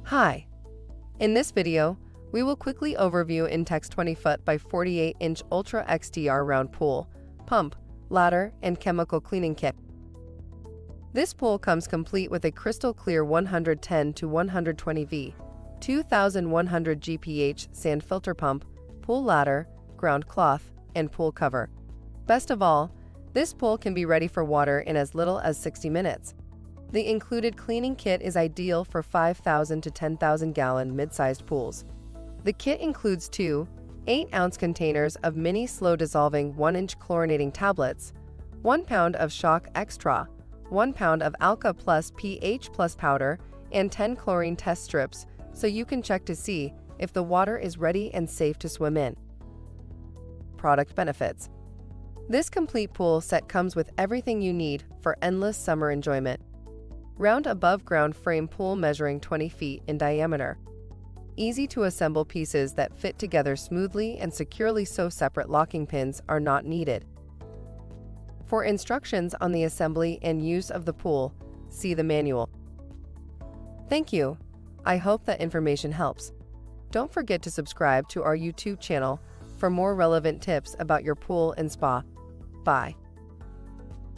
Hi! In this video, we will quickly overview Intex 20-foot by 48-inch Ultra XTR Round Pool, Pump, Ladder, and Chemical Cleaning Kit. This pool comes complete with a Krystal Clear 110 to 120 V, 2100 GPH sand filter pump, pool ladder, ground cloth, and pool cover. Best of all, this pool can be ready for water in as little as 60 minutes. The included cleaning kit is ideal for 5,000 to 10,000 gallon mid-sized pools. The kit includes two 8-ounce containers of mini slow-dissolving 1-inch chlorinating tablets, 1 pound of Shock Extra, 1 pound of AlkaPlus pH Plus powder, and 10 chlorine test strips so you can check to see if the water is ready and safe to swim in. Product benefits. This complete pool set comes with everything you need for endless summer enjoyment. Round above-ground frame pool measuring 20 feet in diameter. Easy to assemble pieces that fit together smoothly and securely so separate locking pins are not needed. For instructions on the assembly and use of the pool, see the manual. Thank you. I hope that information helps. Don't forget to subscribe to our YouTube channel for more relevant tips about your pool and spa. Bye.